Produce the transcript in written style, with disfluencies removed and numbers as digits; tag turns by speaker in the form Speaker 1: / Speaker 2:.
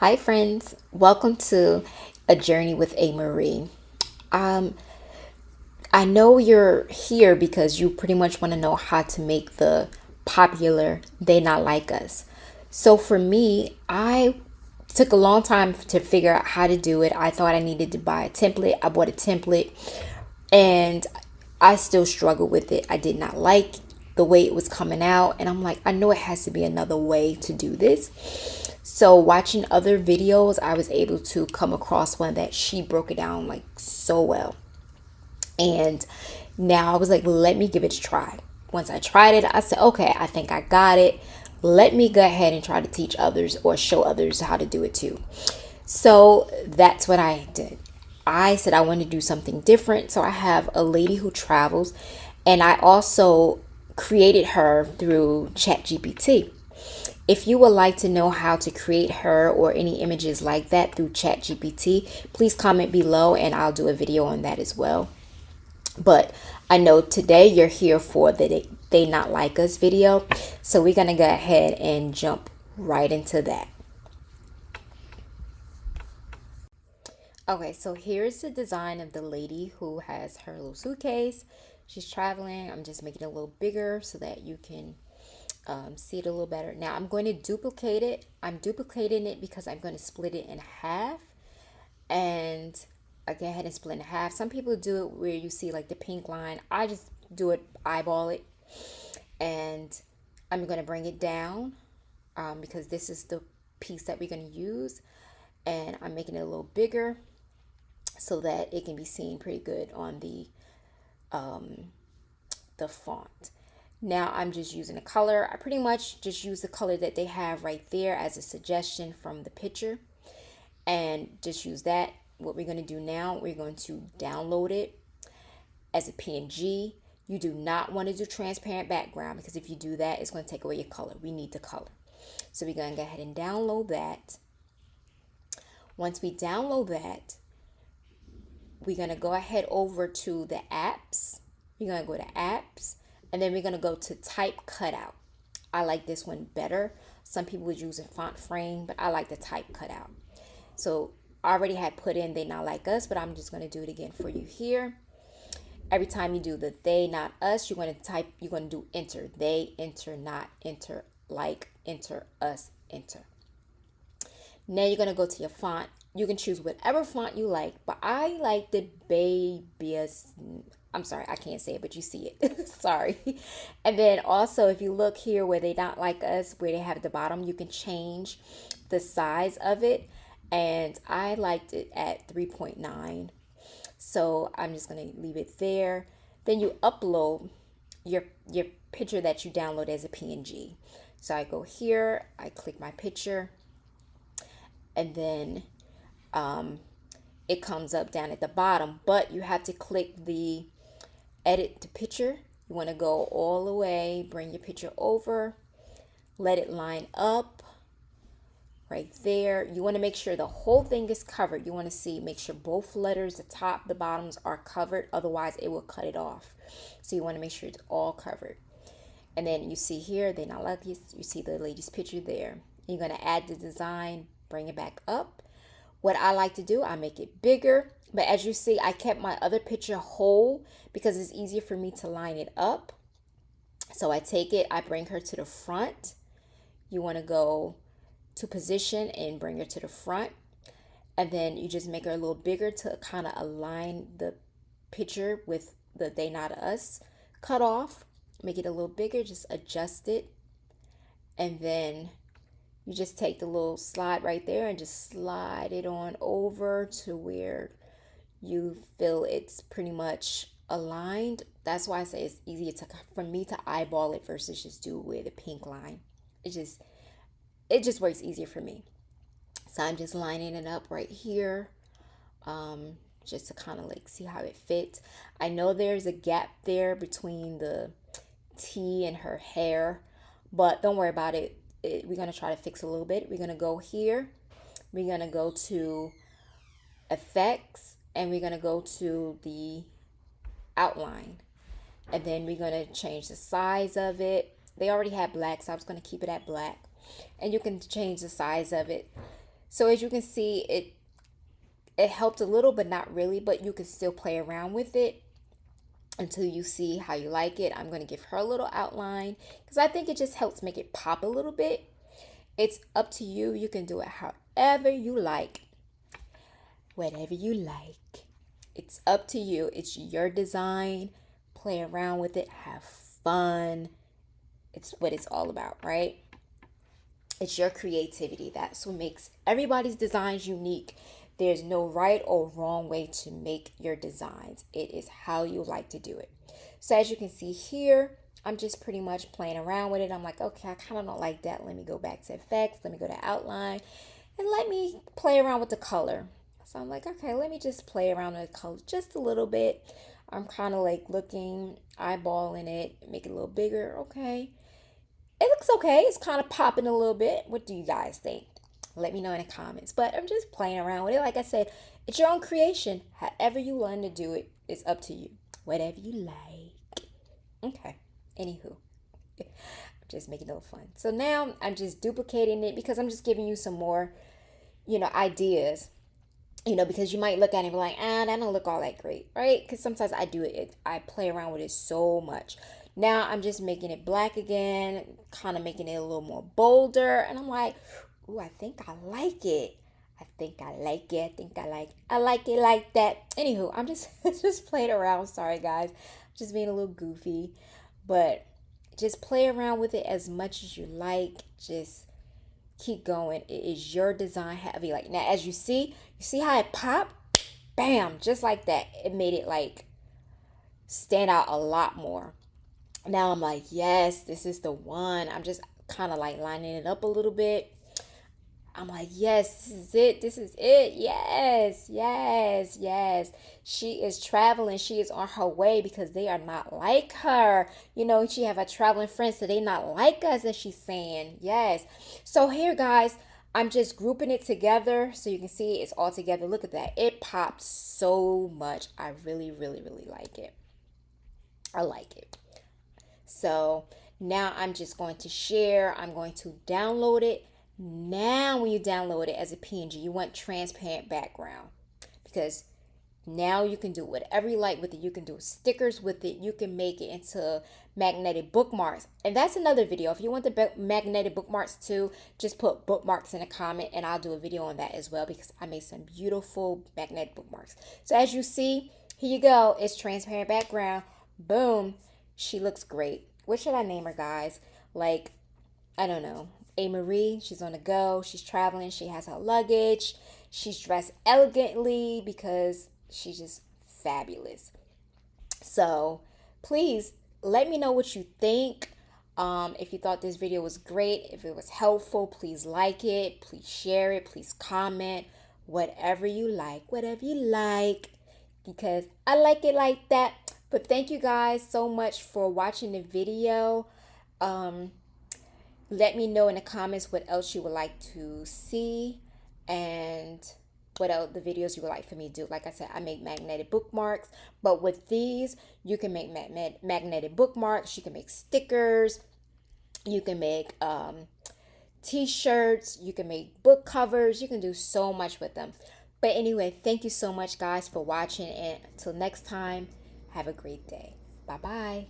Speaker 1: Hi, friends. Welcome to A Journey with A. Marie. Um, I know you're here because you pretty much want to know how to make the popular They Not Like Us. So for me, I took a long time to figure out how to do it. I thought I needed to buy a template. I bought a template and I still struggle with it. I did not like the way it was coming out. And I'm like, I know it has to be another way to do this. So watching other videos, I was able to come across one that she broke it down like so well. And now I was like, let me give it a try. Once I tried it, I said, okay, I think I got it. Let me go ahead and try to teach others or show others how to do it too. So that's what I did. I said I wanted to do something different. So I have a lady who travels, and I also created her through ChatGPT. If you would like to know how to create her or any images like that through ChatGPT, please comment below and I'll do a video on that as well. But I know today you're here for the They Not Like Us video. So we're going to go ahead and jump right into that. Okay, so here's the design of the lady who has her little suitcase. She's traveling. I'm just making it a little bigger so that you can see it a little better. Now I'm going to duplicate it. I'm duplicating it because I'm going to split it in half. And I go ahead and split in half. Some people do it where you see like the pink line. I just do it, eyeball it. And I'm going to bring it down because this is the piece that we're going to use. And I'm making it a little bigger so that it can be seen pretty good on the font. Now I'm just using a color. I pretty much just use the color that they have right there as a suggestion from the picture and just use that. What we're going to do now, we're going to download it as a PNG. You do not want to do transparent background because if you do that, it's going to take away your color. We need the color. So we're going to go ahead and download that. Once we download that, we're going to go ahead over to the apps. We're going to go to apps and then we're going to go to type cutout. I like this one better. Some people would use a font frame, but I like the type cutout. So I already had put in They Not Like Us, but I'm just going to do it again for you here. Every time you do the they, not us, you're going to type, you're going to do enter. They, enter, not, enter, like, enter, us, enter. Now you're going to go to your font. You can choose whatever font you like, but I like the baby's. I'm sorry, I can't say it, but you see it. Sorry. And then also, if you look here where They Not Like Us, where they have at the bottom, you can change the size of it. And I liked it at 3.9. So I'm just going to leave it there. Then you upload your picture that you download as a PNG. So I go here, I click my picture, and then it comes up down at the bottom. But you have to click the edit the picture. You want to go all the way, bring your picture over, let it line up right there. You want to make sure the whole thing is covered. You want to see, make sure both letters, the top, the bottoms are covered. Otherwise, it will cut it off. So you want to make sure it's all covered. And then you see here, They Not Like Us. You see the lady's picture there. You're going to add the design, bring it back up. What I like to do, I make it bigger. But as you see, I kept my other picture whole because it's easier for me to line it up. So I take it, I bring her to the front. You want to go to position and bring her to the front. And then you just make her a little bigger to kind of align the picture with the They Not Us cut off. Make it a little bigger, just adjust it. And then you just take the little slide right there and just slide it on over to where you feel it's pretty much aligned. That's why I say it's easier for me to eyeball it versus just do it with a pink line. It just works easier for me. So I'm just lining it up right here, just to kind of like see how it fits. I know there's a gap there between the T and her hair, but don't worry about it. We're going to try to fix a little bit. We're going to go here. We're going to go to effects and we're going to go to the outline. And then we're going to change the size of it. They already had black, so I was going to keep it at black. And you can change the size of it So as you can see, it helped a little, but not really, but you can still play around with it until you see how you like it. I'm going to give her a little outline because I think it just helps make it pop a little bit. It's up to you. You can do it however you like, whatever you like. It's up to you. It's your design. Play around with it. Have fun. It's what it's all about, right? It's your creativity. That's what makes everybody's designs unique. There's no right or wrong way to make your designs. It is how you like to do it. So as you can see here, I'm just pretty much playing around with it. I'm like, okay, I kind of don't like that. Let me go back to effects. Let me go to outline and let me play around with the color. So I'm like, okay, let me just play around with the color just a little bit. I'm kind of like looking, eyeballing it, make it a little bigger. Okay. It looks okay. It's kind of popping a little bit. What do you guys think? Let me know in the comments. But I'm just playing around with it. Like I said, it's your own creation. However you learn to do it, it's up to you. Whatever you like. Okay. Anywho, I'm just making it a little fun. So now I'm just duplicating it because I'm just giving you some more, ideas. Because you might look at it and be like, that don't look all that great, right? Because sometimes I do it. I play around with it so much. Now I'm just making it black again, kind of making it a little more bolder. And I'm like, ooh, I think I like it. I think I like it. I like it like that. Anywho, I'm just just playing around. Sorry guys. Just being a little goofy. But just play around with it as much as you like. Just keep going. It is your design heavy. Like now as you see how it popped? Bam, just like that. It made it like stand out a lot more. Now I'm like, yes, this is the one. I'm just kind of like lining it up a little bit. I'm like, yes, this is it. This is it. Yes, yes, yes. She is traveling. She is on her way because they are not like her. She have a traveling friend, so they not like us, as she's saying. Yes. So here, guys, I'm just grouping it together so you can see it's all together. Look at that. It pops so much. I really, really, really like it. I like it. So now I'm just going to share. I'm going to download it. Now when you download it as a PNG, you want transparent background because now you can do whatever you like with it. You can do stickers with it. You can make it into magnetic bookmarks. And that's another video. If you want the magnetic bookmarks too, just put bookmarks in a comment and I'll do a video on that as well because I made some beautiful magnetic bookmarks. So as you see, here you go. It's transparent background. Boom. She looks great. What should I name her, guys? Like, I don't know. A Marie, she's on the go. She's traveling. She has her luggage. She's dressed elegantly because she's just fabulous. So please let me know what you think. If you thought this video was great, if it was helpful, please like it. Please share it. Please comment. Whatever you like. Whatever you like. Because I like it like that. But thank you guys so much for watching the video. Let me know in the comments what else you would like to see and what else the videos you would like for me to do. Like I said, I make magnetic bookmarks, but with these, you can make magnetic bookmarks. You can make stickers. You can make t-shirts. You can make book covers. You can do so much with them. But anyway, thank you so much, guys, for watching. And until next time, have a great day. Bye-bye.